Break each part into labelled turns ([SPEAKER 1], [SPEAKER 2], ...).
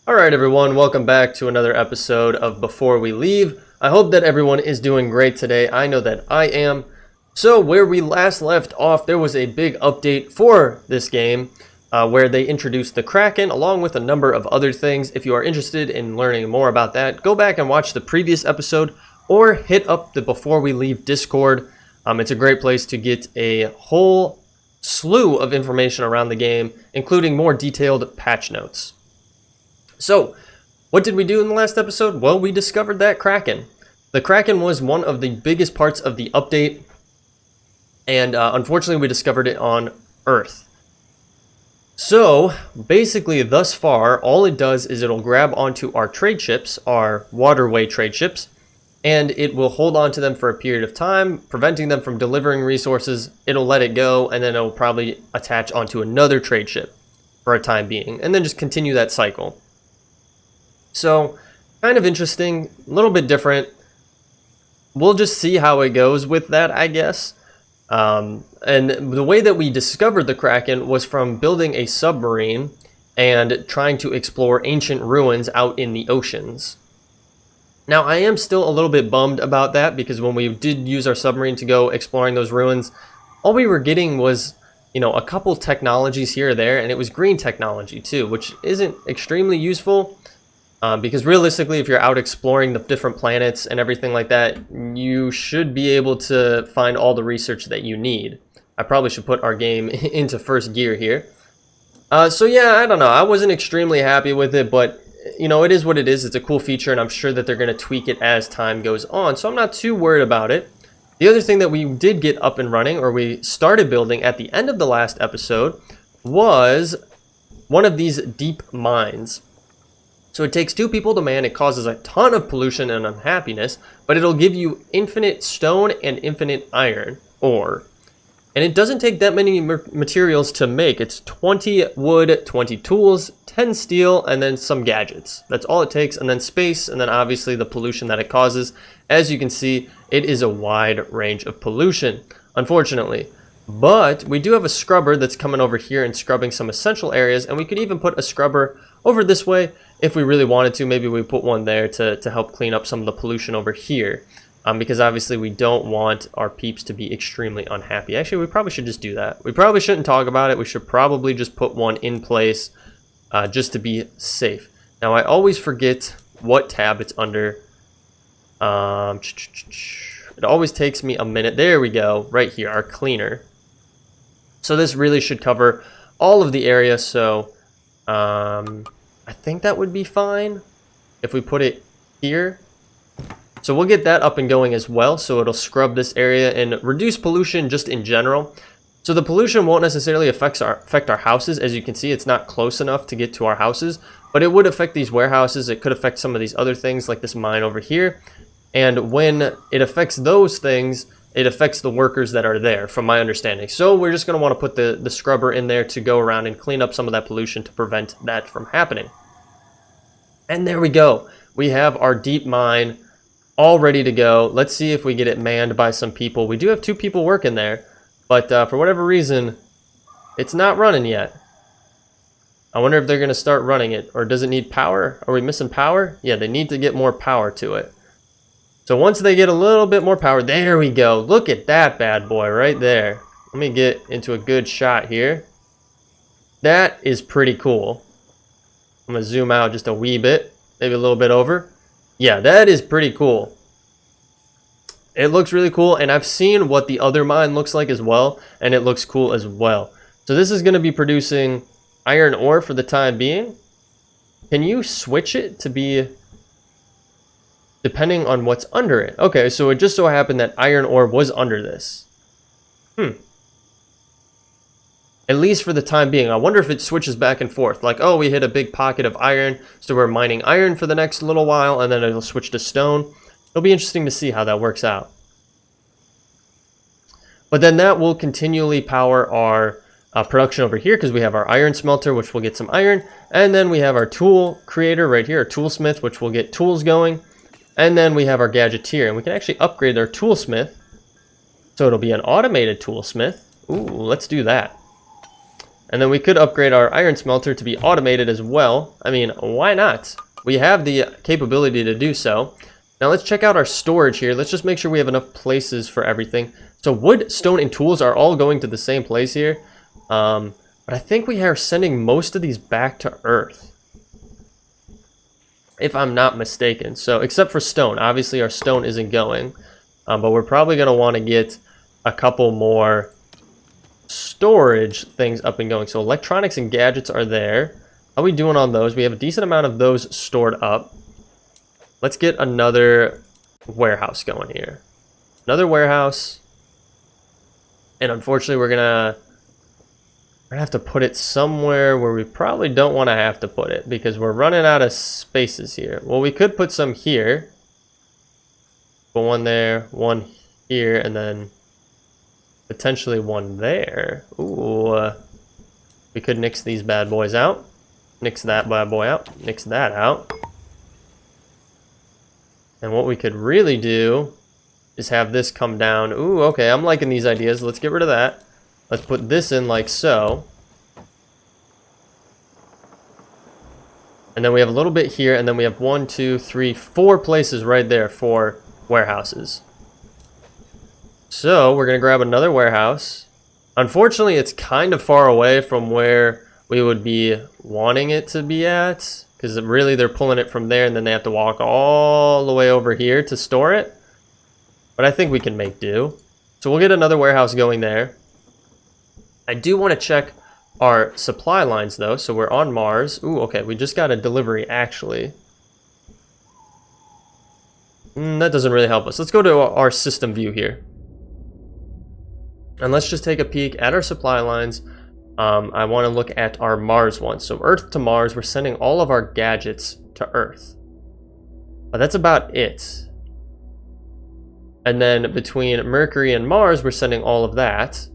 [SPEAKER 1] Alright everyone, welcome back to another episode of Before We Leave. I hope that everyone is doing great today. I know that I am. So where we last left off, there was a big update for this game where they introduced the Kraken along with a number of other things. If you are interested in learning more about that, go back and watch the previous episode or hit up the Before We Leave Discord. It's a great place to get a whole slew of information around the game, including more detailed patch notes. So, what did we do in the last episode? Well, we discovered that Kraken. The Kraken was one of the biggest parts of the update, and unfortunately we discovered it on Earth. So, basically thus far, all it does is it'll grab onto our trade ships, our waterway trade ships, and it will hold on to them for a period of time, preventing them from delivering resources. It'll let it go, and then it'll probably attach onto another trade ship for a time being, and then just continue that cycle. So, kind of interesting, a little bit different. We'll just see how it goes with that, I guess. And the way that we discovered the Kraken was from building a submarine and trying to explore ancient ruins out in the oceans. Now, I am still a little bit bummed about that because when we did use our submarine to go exploring those ruins, all we were getting was, a couple technologies here or there, and it was green technology too, which isn't extremely useful. Because realistically, if you're out exploring the different planets and everything like that, you should be able to find all the research that you need. I probably should put our game into first gear here. So yeah, I don't know. I wasn't extremely happy with it, but it is what it is. It's a cool feature, and I'm sure that they're going to tweak it as time goes on. So I'm not too worried about it. The other thing that we did get up and running, or we started building at the end of the last episode, was one of these deep mines. So it takes 2 people to man, it causes a ton of pollution and unhappiness, but it'll give you infinite stone and infinite iron ore. And it doesn't take that many materials to make. It's 20 wood, 20 tools, 10 steel, and then some gadgets. That's all it takes, and then space, and then obviously the pollution that it causes. As you can see, it is a wide range of pollution, unfortunately. But we do have a scrubber that's coming over here and scrubbing some essential areas, and we could even put a scrubber over this way if we really wanted to. Maybe we put one there to help clean up some of the pollution over here, because obviously we don't want our peeps to be extremely unhappy. Actually, we probably should just do that. We probably shouldn't talk about it. We should probably just put one in place just to be safe. Now, I always forget what tab it's under. It always takes me a minute. There we go, right here, our cleaner. So this really should cover all of the area, so I think that would be fine if we put it here. So we'll get that up and going as well, so it'll scrub this area and reduce pollution just in general. So the pollution won't necessarily affect our houses. As you can see, it's not close enough to get to our houses, but it would affect these warehouses. It could affect some of these other things like this mine over here. And when it affects those things, it affects the workers that are there, from my understanding. So we're just going to want to put the scrubber in there to go around and clean up some of that pollution to prevent that from happening. And there we go. We have our deep mine all ready to go. Let's see if we get it manned by some people. We do have 2 people working there, but for whatever reason, it's not running yet. I wonder if they're going to start running it, or does it need power? Are we missing power? Yeah, they need to get more power to it. So once they get a little bit more power, there we go. Look at that bad boy right there. Let me get into a good shot here. That is pretty cool. I'm going to zoom out just a wee bit, maybe a little bit over. Yeah, that is pretty cool. It looks really cool, and I've seen what the other mine looks like as well, and it looks cool as well. So this is going to be producing iron ore for the time being. Can you switch it to be depending on what's under it? Okay, so it just so happened that iron ore was under this. At least for the time being. I wonder if it switches back and forth. Like, oh, we hit a big pocket of iron, so we're mining iron for the next little while, and then it'll switch to stone. It'll be interesting to see how that works out. But then that will continually power our production over here, because we have our iron smelter, which will get some iron, and then we have our tool creator right here, our toolsmith, which will get tools going. And then we have our gadgeteer, and we can actually upgrade our toolsmith. So it'll be an automated toolsmith. Ooh, let's do that. And then we could upgrade our iron smelter to be automated as well. I mean, why not? We have the capability to do so. Now let's check out our storage here. Let's just make sure we have enough places for everything. So wood, stone, and tools are all going to the same place here. But I think we are sending most of these back to Earth, if I'm not mistaken. So except for stone. Obviously our stone isn't going. But we're probably going to want to get a couple more storage things up and going. So electronics and gadgets are there. How are we doing on those? We have a decent amount of those stored up. Let's get another warehouse going here. Another warehouse. And unfortunately we're gonna have to put it somewhere where we probably don't want to have to put it, because we're running out of spaces here. Well, we could put some here. Put one there, one here, and then potentially one there. Ooh. We could nix these bad boys out. Nix that bad boy out. Nix that out. And what we could really do is have this come down. Ooh, okay, I'm liking these ideas. Let's get rid of that. Let's put this in like so. And then we have a little bit here, and then we have 1, 2, 3, 4 places right there for warehouses. So we're going to grab another warehouse. Unfortunately, it's kind of far away from where we would be wanting it to be at, because really they're pulling it from there and then they have to walk all the way over here to store it. But I think we can make do. So we'll get another warehouse going there. I do want to check our supply lines though. So we're on Mars. Ooh, okay, we just got a delivery actually. That doesn't really help us. Let's go to our system view here. And let's just take a peek at our supply lines. I want to look at our Mars one. So Earth to Mars, we're sending all of our gadgets to Earth. But that's about it. And then between Mercury and Mars, we're sending all of that.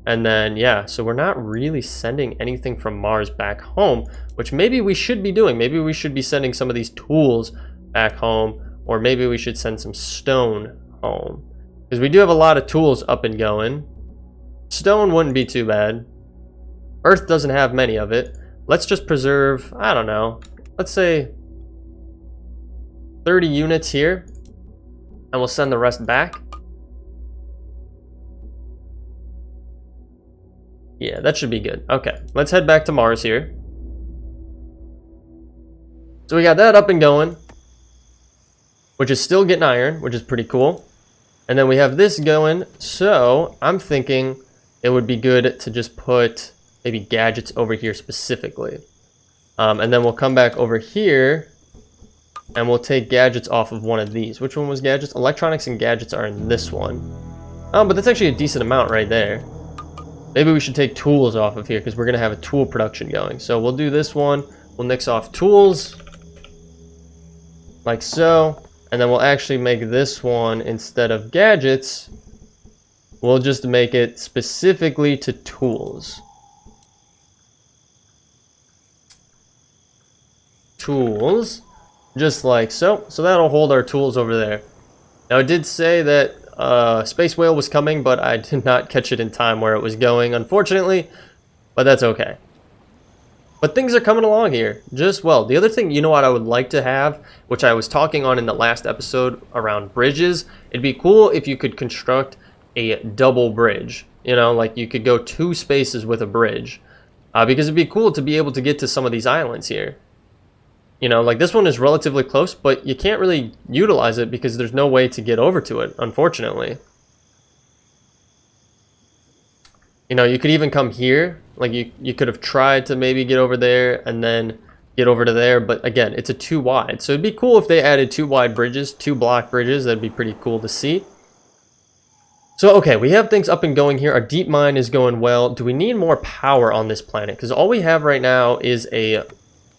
[SPEAKER 1] And then, yeah, so we're not really sending anything from Mars back home, which maybe we should be doing. Maybe we should be sending some of these tools back home, or maybe we should send some stone home. Because we do have a lot of tools up and going. Stone wouldn't be too bad. Earth doesn't have many of it. Let's just preserve, I don't know, let's say 30 units here. And we'll send the rest back. Yeah, that should be good. Okay, let's head back to Mars here. So we got that up and going, which is still getting iron, which is pretty cool. And then we have this going, so I'm thinking it would be good to just put maybe gadgets over here specifically. And then we'll come back over here and we'll take gadgets off of one of these. Which one was gadgets? Electronics and gadgets are in this one. Oh, but that's actually a decent amount right there. Maybe we should take tools off of here because we're going to have a tool production going. So we'll do this one. We'll nix off tools. Like so. And then we'll actually make this one, instead of gadgets, we'll just make it specifically to tools. Tools. Just like so. So that'll hold our tools over there. Now it did say that Space Whale was coming, but I did not catch it in time where it was going, unfortunately. But that's okay. But things are coming along here just well. The other thing, you know what I would like to have, which I was talking on in the last episode around bridges, it'd be cool if you could construct a double bridge. You know, like you could go 2 spaces with a bridge. Because it'd be cool to be able to get to some of these islands here. You know, like this one is relatively close, but you can't really utilize it because there's no way to get over to it, unfortunately. You know, you could even come here. Like you could have tried to maybe get over there and then get over to there. But again, it's a 2 wide. So it'd be cool if they added 2 wide bridges, 2 block bridges. That'd be pretty cool to see. So, okay, we have things up and going here. Our deep mine is going well. Do we need more power on this planet? Because all we have right now is a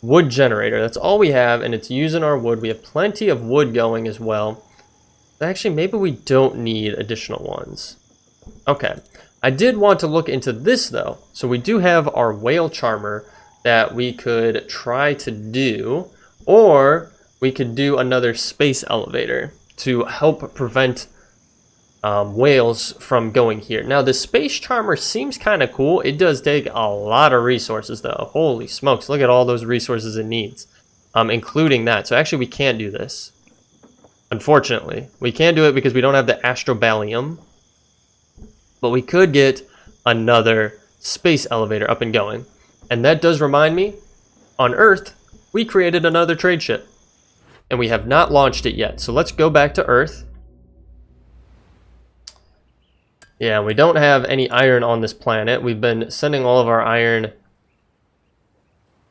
[SPEAKER 1] wood generator. That's all we have, and it's using our wood. We have plenty of wood going as well. Actually, maybe we don't need additional ones. Okay. I did want to look into this though. So we do have our whale charmer that we could try to do, or we could do another space elevator to help prevent whales from going here. Now, the Space Charmer seems kind of cool. It does take a lot of resources, though. Holy smokes, look at all those resources it needs, including that. So actually, we can't do this. Unfortunately, we can't do it because we don't have the Astrobalium. But we could get another space elevator up and going. And that does remind me, on Earth, we created another trade ship. And we have not launched it yet. So let's go back to Earth. Yeah, we don't have any iron on this planet. We've been sending all of our iron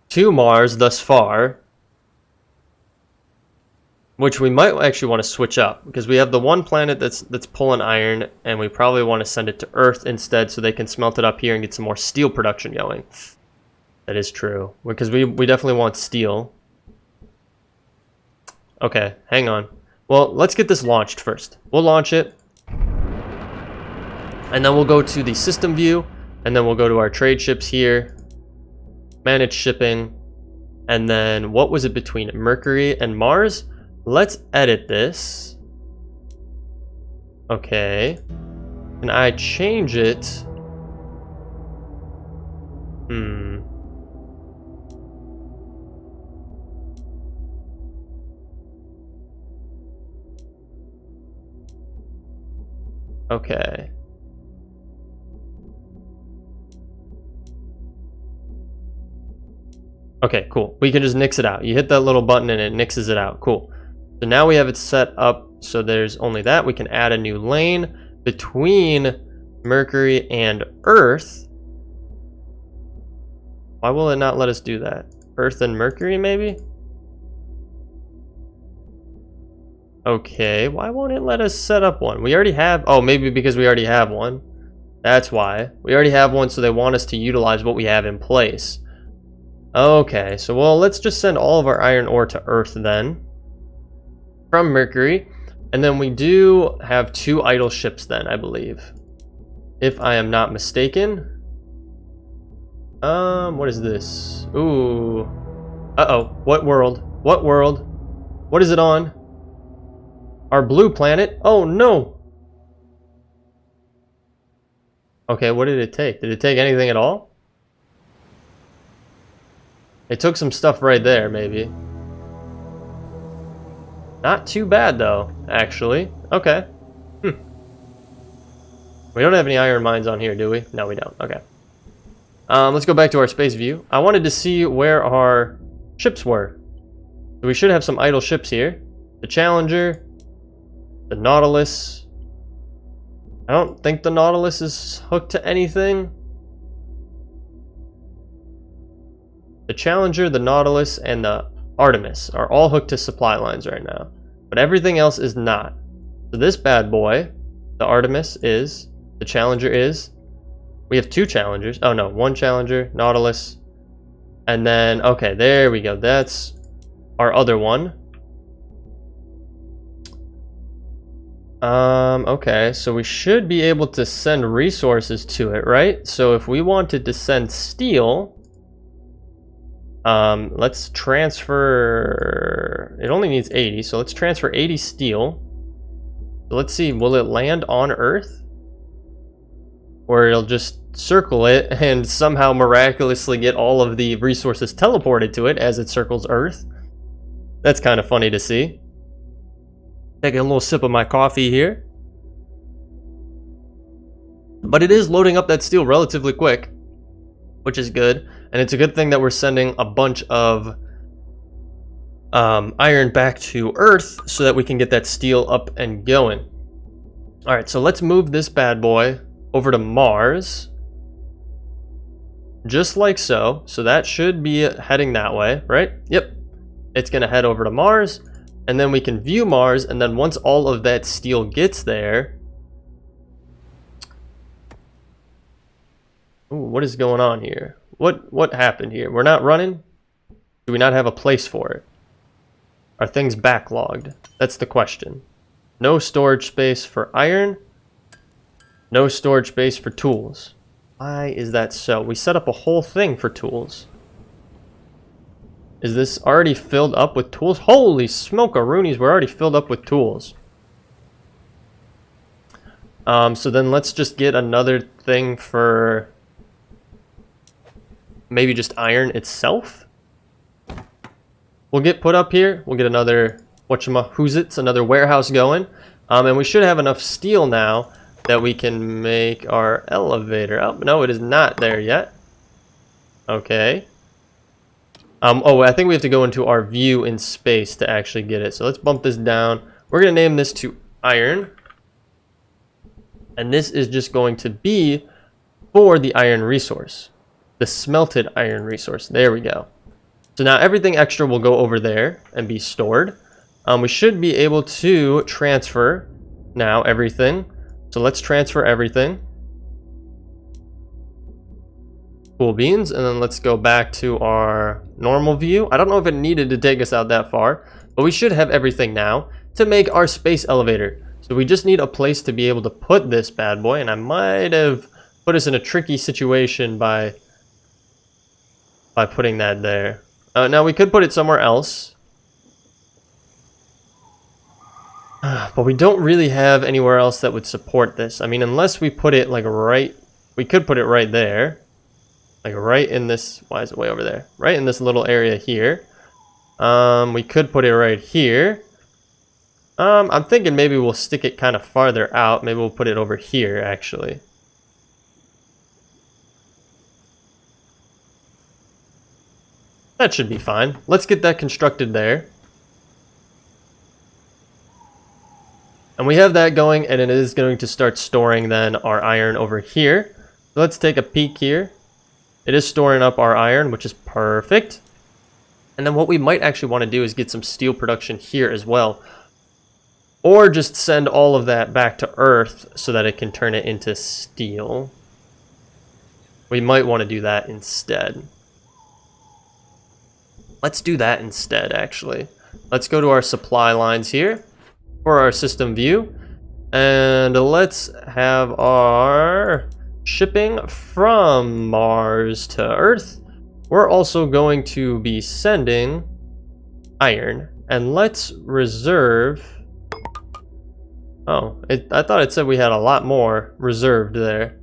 [SPEAKER 1] to Mars thus far. Which we might actually want to switch up. Because we have the one planet that's pulling iron. And we probably want to send it to Earth instead. So they can smelt it up here and get some more steel production going. That is true. Because we definitely want steel. Okay, hang on. Well, let's get this launched first. We'll launch it. And then we'll go to the system view, and then we'll go to our trade ships here, manage shipping, and then what was it between Mercury and Mars? Let's edit this. Okay. Can I change it? Okay. Okay, cool. We can just nix it out. You hit that little button and it nixes it out. Cool. So now we have it set up so there's only that. We can add a new lane between Mercury and Earth. Why will it not let us do that? Earth and Mercury, maybe? Okay, why won't it let us set up one? We already have... Oh, maybe because we already have one. That's why. We already have one, so they want us to utilize what we have in place. Okay, so well, let's just send all of our iron ore to Earth then. From Mercury. And then we do have 2 idle ships then, I believe. If I am not mistaken. What is this? Ooh. Uh-oh. What world? What world? What is it on? Our blue planet? Oh, no! Okay, what did it take? Did it take anything at all? It took some stuff right there, maybe. Not too bad, though, actually. Okay. We don't have any iron mines on here, do we? No, we don't. Okay. Let's go back to our space view. I wanted to see where our ships were. So we should have some idle ships here. The Challenger. The Nautilus. I don't think the Nautilus is hooked to anything. The Challenger, the Nautilus, and the Artemis are all hooked to supply lines right now. But everything else is not. So this bad boy, the Artemis is, the Challenger is. We have 2 Challengers. Oh no, 1 Challenger, Nautilus. And then, okay, there we go. That's our other one. Okay, so we should be able to send resources to it, right? So if we wanted to send steel, let's transfer, it only needs 80, so let's transfer 80 steel. So let's see, will it land on Earth? Or it'll just circle it and somehow miraculously get all of the resources teleported to it as it circles Earth. That's kind of funny to see. Taking a little sip of my coffee here. But it is loading up that steel relatively quick, which is good. And it's a good thing that we're sending a bunch of iron back to Earth so that we can get that steel up and going. Alright, so let's move this bad boy over to Mars. Just like so. So that should be heading that way, right? Yep. It's going to head over to Mars. And then we can view Mars, and then once all of that steel gets there... Ooh, what is going on here? What happened here? We're not running? Do we not have a place for it? Are things backlogged? That's the question. No storage space for iron. No storage space for tools. Why is that so? We set up a whole thing for tools. Is this already filled up with tools? Holy smoke-a-roonies, we're already filled up with tools. So then let's just get another thing for maybe just iron itself. We'll get put up here. We'll get another, whatchamahoots, another warehouse going. And we should have enough steel now that we can make our elevator. Oh, no, it is not there yet. Okay. Oh, I think we have to go into our view in space to actually get it. So let's bump this down. We're going to name this to iron. And this is just going to be for the iron resource. The smelted iron resource. There we go. So now everything extra will go over there and be stored. We should be able to transfer now everything. So let's transfer everything. Cool beans. And then let's go back to our normal view. I don't know if it needed to take us out that far, but we should have everything now to make our space elevator. So we just need a place to be able to put this bad boy, and I might have put us in a tricky situation by putting that there. Now we could put it somewhere else, but we don't really have anywhere else that would support this. I mean, unless we put it like we could put it right there, like right in this, why is it way over there? Right in this little area here. We could put it right here. I'm thinking maybe we'll stick it kind of farther out. Maybe we'll put it over here, actually. That should be fine. Let's get that constructed there. And we have that going, and it is going to start storing then our iron over here. So let's take a peek here. It is storing up our iron, which is perfect. And then what we might actually want to do is get some steel production here as well. Or just send all of that back to Earth so that it can turn it into steel. We might want to do that instead. Let's do that instead, actually. Let's go to our supply lines here for our system view. And let's have our shipping from Mars to Earth. We're also going to be sending iron. And let's reserve... Oh, I thought it said we had a lot more reserved there.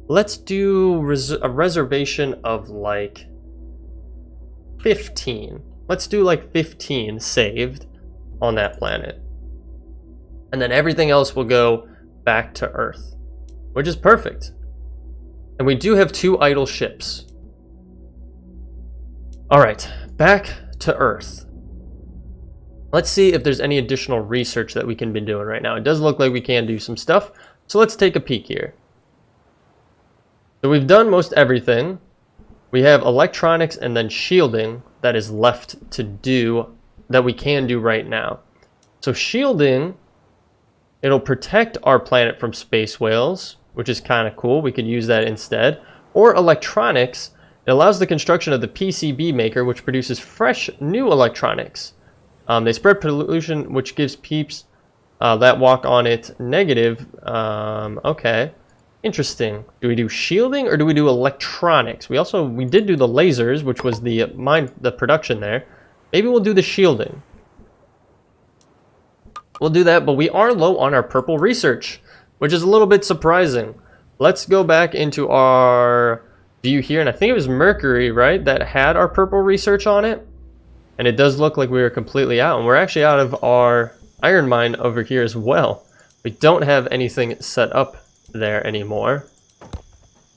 [SPEAKER 1] Let's do a reservation of like 15. Let's do like 15 saved on that planet. And then everything else will go back to Earth, which is perfect. And we do have 2 idle ships. All right, back to Earth. Let's see if there's any additional research that we can be doing right now. It does look like we can do some stuff. So let's take a peek here. So we've done most everything. We have electronics and then shielding that is left to do, that we can do right now. So shielding, it'll protect our planet from space whales, which is kind of cool. We could use that instead. Or electronics, it allows the construction of the PCB maker, which produces fresh new electronics. They spread pollution, which gives peeps that walk on it negative. Okay, interesting. Do we do shielding or do we do electronics? We did do the lasers, which was the production there. Maybe we'll do the shielding. We'll do that, but we are low on our purple research, which is a little bit surprising. Let's go back into our view here, and I think it was Mercury, right, that had our purple research on it. And it does look like we were completely out. And we're actually out of our iron mine over here as well. We don't have anything set up there anymore.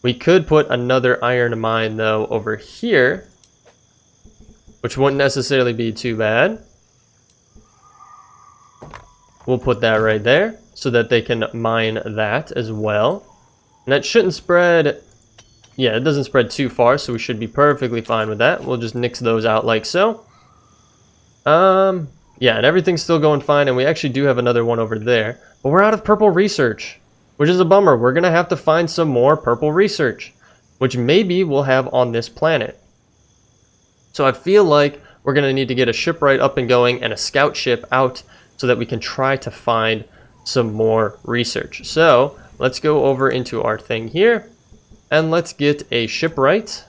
[SPEAKER 1] We could put another iron mine, though, over here, which wouldn't necessarily be too bad. We'll put that right there so that they can mine that as well. And that shouldn't spread... Yeah, it doesn't spread too far, so we should be perfectly fine with that. We'll just nix those out like so. Yeah, and everything's still going fine, and we actually do have another one over there. But we're out of purple research, which is a bummer. We're going to have to find some more purple research, which maybe we'll have on this planet. So I feel like we're going to need to get a shipwright up and going and a scout ship out so that we can try to find some more research. So let's go over into our thing here, and let's get a shipwright,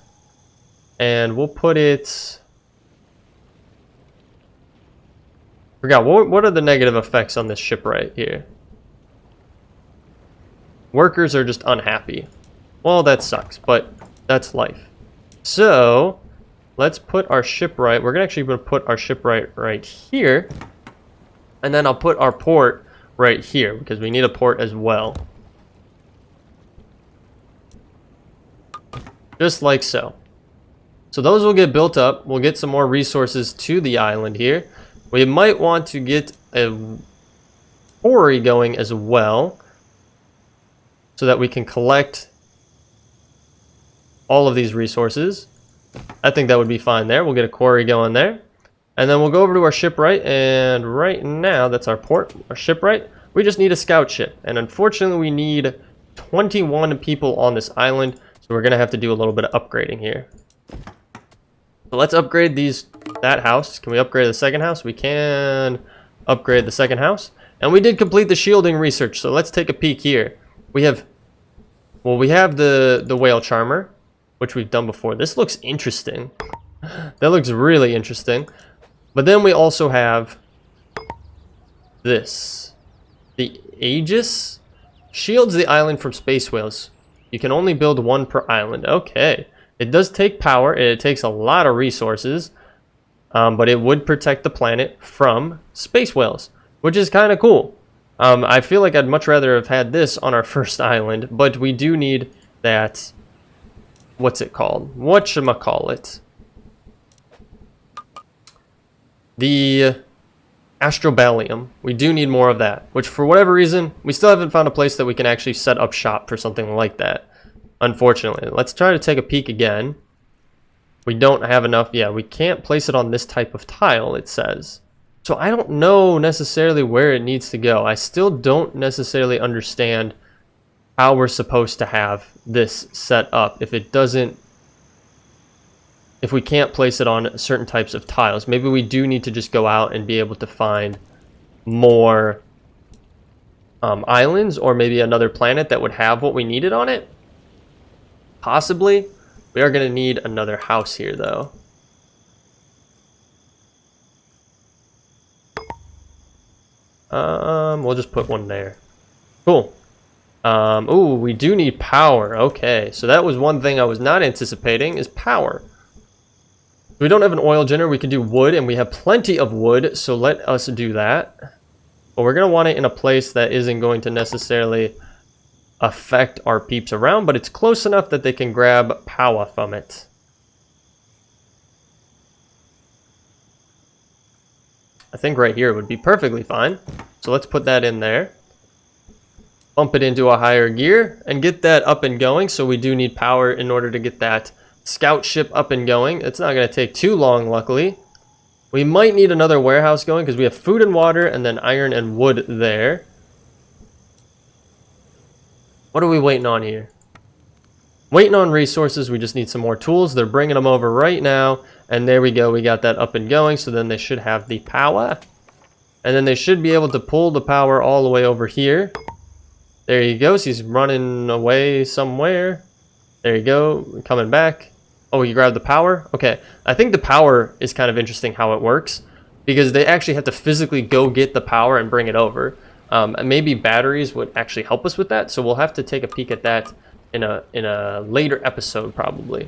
[SPEAKER 1] and we'll put it... Forgot, what are the negative effects on this shipwright here? workers are just unhappy. Well, that sucks, but that's life. So let's put our shipwright. We're actually going to put our shipwright right here. And then I'll put our port right here because we need a port as well. Just like so. So those will get built up. We'll get some more resources to the island here. We might want to get a quarry going as well, so that we can collect all of these resources. I think that would be fine there. We'll get a quarry going there. And then we'll go over to our shipwright, and right now, that's our port, our shipwright. We just need a scout ship, and unfortunately we need 21 people on this island, so we're gonna have to do a little bit of upgrading here. So let's upgrade that house. Can we upgrade the second house? We can upgrade the second house. And we did complete the shielding research, so let's take a peek here. We have the whale charmer, which we've done before. This looks interesting. That looks really interesting. But then we also have this. The Aegis shields the island from space whales. You can only build one per island. Okay. It does take power. It takes a lot of resources. But it would protect the planet from space whales, which is kind of cool. I feel like I'd much rather have had this on our first island, but we do need that, what's it called? Whatchamacallit? The Astrobalium. We do need more of that, which for whatever reason, we still haven't found a place that we can actually set up shop for something like that, unfortunately. Let's try to take a peek again. We don't have enough. Yeah, we can't place it on this type of tile, it says. So I don't know necessarily where it needs to go. I still don't necessarily understand how we're supposed to have this set up if we can't place it on certain types of tiles. Maybe we do need to just go out and be able to find more islands, or maybe another planet that would have what we needed on it. Possibly. We are going to need another house here though. We'll just put one there. Cool. Ooh, we do need power. Okay, so that was one thing I was not anticipating, is power. We don't have an oil generator. We can do wood, and we have plenty of wood, so let us do that. But we're going to want it in a place that isn't going to necessarily affect our peeps around, but it's close enough that they can grab power from it. I think right here would be perfectly fine. So let's put that in there. Bump it into a higher gear and get that up and going. So we do need power in order to get that scout ship up and going. It's not going to take too long, luckily. We might need another warehouse going because we have food and water and then iron and wood there. What are we waiting on here? Waiting on resources. We just need some more tools. They're bringing them over right now. And there we go. We got that up and going. So then they should have the power. And then they should be able to pull the power all the way over here. There he goes. He's running away somewhere. There you go. Coming back. Oh, you grabbed the power? Okay. I think the power is kind of interesting how it works, because they actually have to physically go get the power and bring it over. Maybe batteries would actually help us with that. So we'll have to take a peek at that in a later episode probably.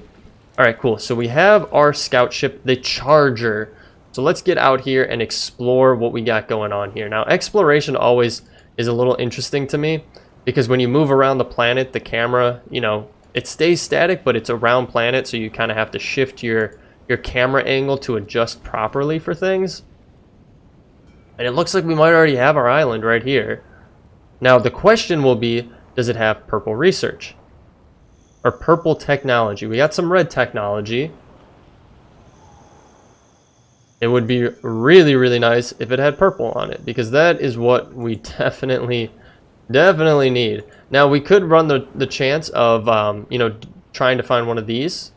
[SPEAKER 1] All right, cool. So we have our scout ship, the Charger. So let's get out here and explore what we got going on here. Now, exploration always is a little interesting to me, because when you move around the planet, the camera, you know, it stays static, but it's around planet, so you kind of have to shift your camera angle to adjust properly for things. And it looks like we might already have our island right here. Now, the question will be, does it have purple research? Or purple technology? We got some red technology. It would be really, really nice if it had purple on it, because that is what we definitely need. Now, we could run the chance of, you know, trying to find one of these,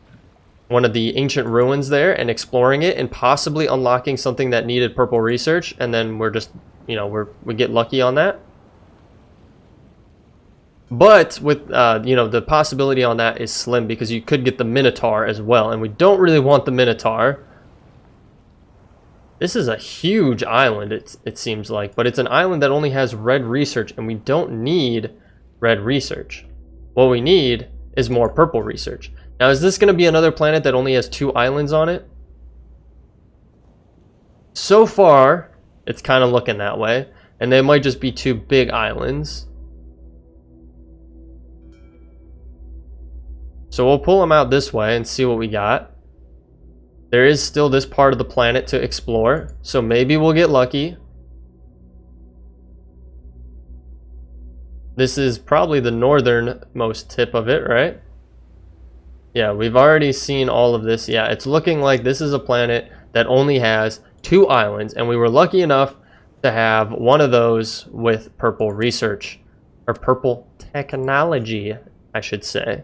[SPEAKER 1] one of the ancient ruins there, and exploring it and possibly unlocking something that needed purple research, and then we're just, you know, we get lucky on that. But with, you know, the possibility on that is slim, because you could get the Minotaur as well, and we don't really want the Minotaur. This is a huge island, it seems like, but it's an island that only has red research, and we don't need red research. What we need is more purple research. Now, is this going to be another planet that only has 2 islands on it? So far, it's kind of looking that way. And they might just be 2 big islands. So we'll pull them out this way and see what we got. There is still this part of the planet to explore. So maybe we'll get lucky. This is probably the northernmost tip of it, right? Yeah, we've already seen all of this. Yeah, it's looking like this is a planet that only has 2 islands, and we were lucky enough to have one of those with purple research, or purple technology, I should say.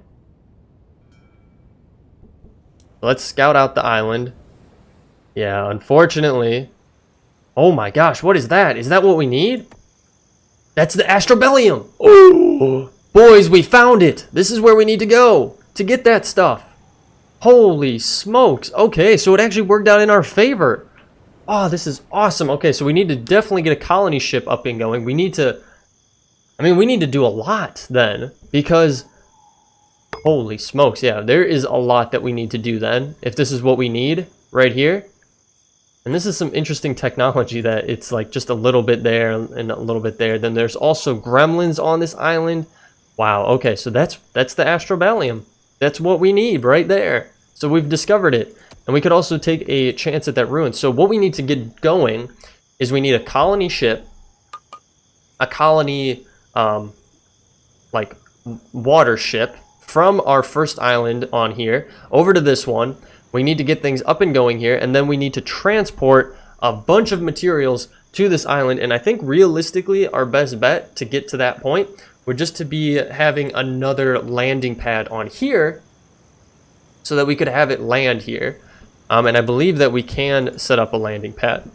[SPEAKER 1] Let's scout out the island. Yeah, unfortunately. Oh my gosh, what is that? Is that what we need? That's the Astrobellium. Oh, boys, we found it. This is where we need to go to get that stuff. Holy smokes. Okay, so it actually worked out in our favor. Oh, this is awesome. Okay, so we need to definitely get a colony ship up and going. We need to, we need to do a lot then, because holy smokes, yeah, there is a lot that we need to do then, if this is what we need right here. And this is some interesting technology that it's like just a little bit there and a little bit there. Then there's also gremlins on this island. Wow, okay, so that's the Astrobellium. That's what we need right there. So we've discovered it. And we could also take a chance at that ruin. So what we need to get going is we need a colony ship, a colony like water ship from our first island on here over to this one. We need to get things up and going here, and then we need to transport a bunch of materials to this island. And I think realistically our best bet to get to that point would just to be having another landing pad on here so that we could have it land here. And I believe that we can set up a landing pad.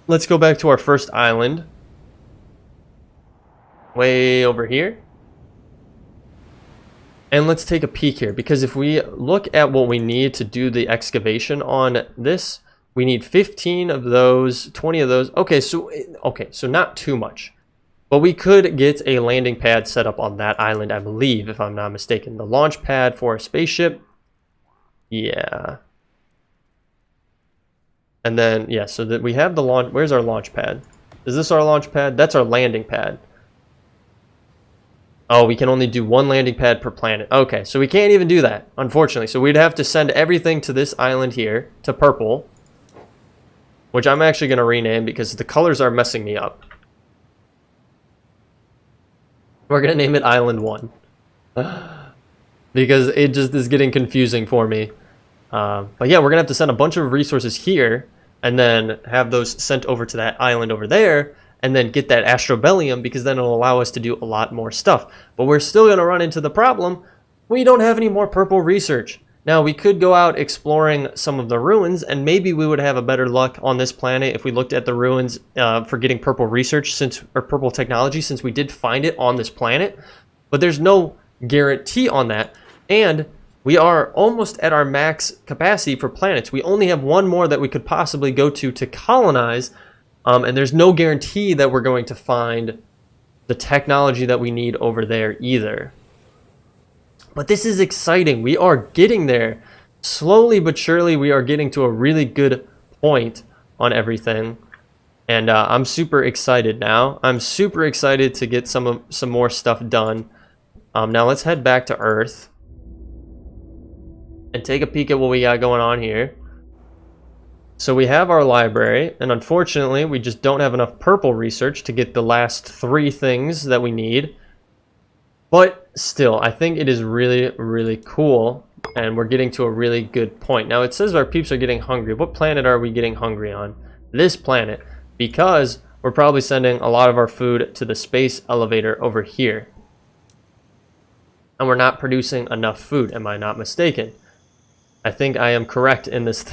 [SPEAKER 1] Let's go back to our first island. Way over here. And let's take a peek here, because if we look at what we need to do the excavation on this, we need 15 of those, 20 of those. Okay, so not too much. But we could get a landing pad set up on that island, I believe, if I'm not mistaken. The launch pad for a spaceship. Yeah. And then, yeah, so that we have the launch. Where's our launch pad? Is this our launch pad? That's our landing pad. Oh, we can only do 1 landing pad per planet. Okay, so we can't even do that, unfortunately. So we'd have to send everything to this island here, to purple, which I'm actually going to rename because the colors are messing me up. We're going to name it Island 1. Because it just is getting confusing for me. But yeah, we're going to have to send a bunch of resources here, and then have those sent over to that island over there, and then get that Astrobellium, because then it'll allow us to do a lot more stuff. But we're still going to run into the problem, we don't have any more purple research. Now, we could go out exploring some of the ruins, and maybe we would have a better luck on this planet if we looked at the ruins for getting purple research, or purple technology, since we did find it on this planet. But there's no guarantee on that, and we are almost at our max capacity for planets. We only have 1 more that we could possibly go to colonize. And there's no guarantee that we're going to find the technology that we need over there either. But this is exciting. We are getting there. Slowly but surely, we are getting to a really good point on everything. And I'm super excited now. I'm super excited to get some more stuff done. Now let's head back to Earth and take a peek at what we got going on here. So we have our library, and unfortunately we just don't have enough purple research to get the last 3 things that we need. But still, I think it is really, really cool, and we're getting to a really good point. Now it says our peeps are getting hungry. What planet are we getting hungry on? This planet, because we're probably sending a lot of our food to the space elevator over here. And we're not producing enough food, am I not mistaken? I think I am correct in this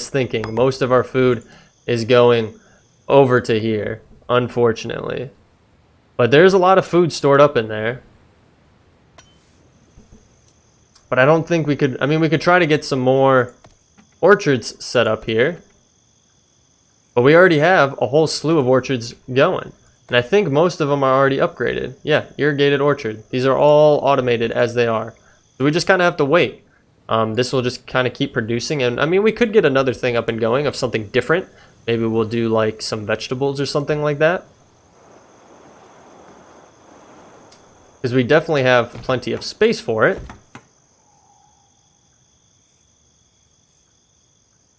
[SPEAKER 1] thinking. Most of our food is going over to here, unfortunately. But there's a lot of food stored up in there. But I don't think we could, we could try to get some more orchards set up here. But we already have a whole slew of orchards going. And I think most of them are already upgraded. Yeah, irrigated orchard. These are all automated as they are. So we just kind of have to wait. This will just kind of keep producing. And I mean, we could get another thing up and going of something different. Maybe we'll do like some vegetables or something like that. Because we definitely have plenty of space for it.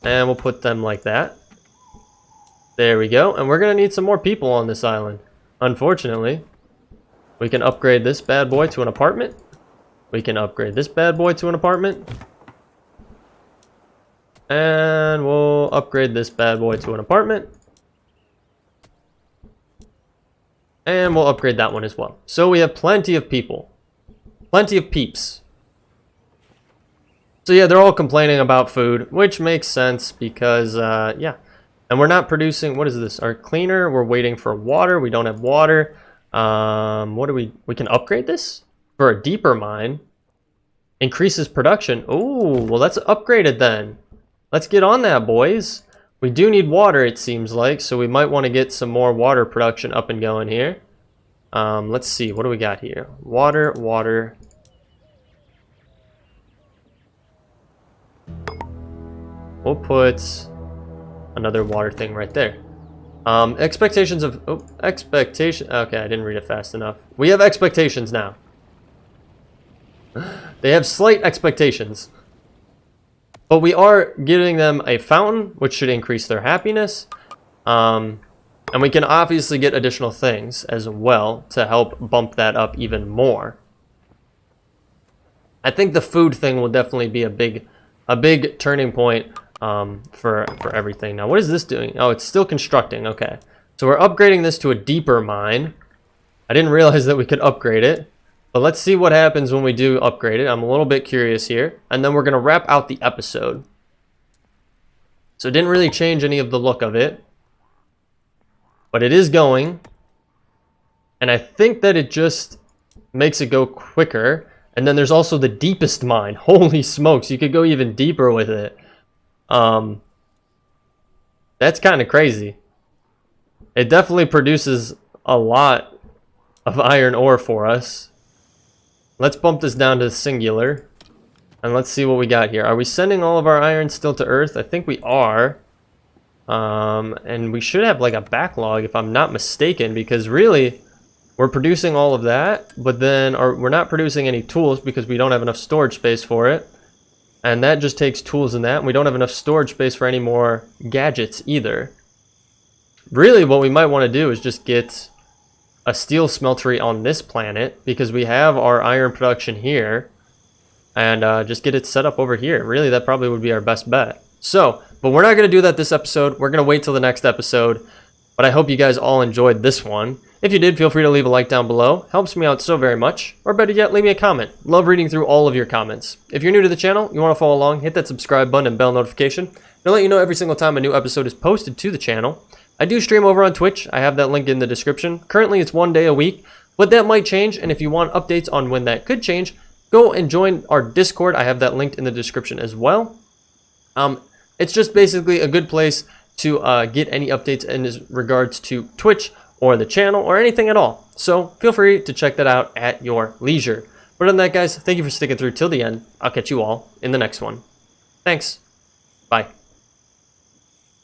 [SPEAKER 1] And we'll put them like that. There we go. And we're going to need some more people on this island. Unfortunately. We can upgrade this bad boy to an apartment. We can upgrade this bad boy to an apartment. And we'll upgrade this bad boy to an apartment. And we'll upgrade that one as well. So we have plenty of people. Plenty of peeps. So yeah, they're all complaining about food, which makes sense because, yeah. And we're not producing, what is this? Our cleaner, we're waiting for water. We don't have water. What do we can upgrade this? For a deeper mine. Increases production. Oh, well that's upgraded then. Let's get on that, boys. We do need water, it seems like, so we might want to get some more water production up and going here. Let's see, what do we got here? Water, water. We'll put another water thing right there. Expectations of... Oh, expectation... Okay, I didn't read it fast enough. We have expectations now. They have slight expectations. But we are giving them a fountain, which should increase their happiness. And we can obviously get additional things as well to help bump that up even more. I think the food thing will definitely be a big turning point for everything. Now, what is this doing? Oh, it's still constructing. Okay. So we're upgrading this to a deeper mine. I didn't realize that we could upgrade it. But let's see what happens when we do upgrade it. I'm a little bit curious here. And then we're going to wrap out the episode. So it didn't really change any of the look of it. But it is going. And I think that it just makes it go quicker. And then there's also the deepest mine. Holy smokes, you could go even deeper with it. That's kind of crazy. It definitely produces a lot of iron ore for us. Let's bump this down to singular. And let's see what we got here. Are we sending all of our iron still to Earth? I think we are. And we should have like a backlog if I'm not mistaken. Because really, we're producing all of that. But then we're not producing any tools because we don't have enough storage space for it. And that just takes tools in that. And we don't have enough storage space for any more gadgets either. Really, what we might want to do is just get a steel smeltery on this planet because we have our iron production here, and just get it set up over here. Really, that probably would be our best bet. So, but we're not going to do that this episode. We're going to wait till the next episode, but I hope you guys all enjoyed this one. If you did, feel free to leave a like down below. Helps me out so very much. Or better yet, leave me a comment. Love reading through all of your comments. If you're new to the channel, you want to follow along, hit that subscribe button and bell notification. It'll let you know every single time a new episode is posted to the channel. I do stream over on Twitch. I have that link in the description. Currently, it's 1 day a week, but that might change. And if you want updates on when that could change, go and join our Discord. I have that linked in the description as well. It's just basically a good place to get any updates in regards to Twitch or the channel or anything at all. So feel free to check that out at your leisure. But other than that, guys, thank you for sticking through till the end. I'll catch you all in the next one. Thanks. Bye.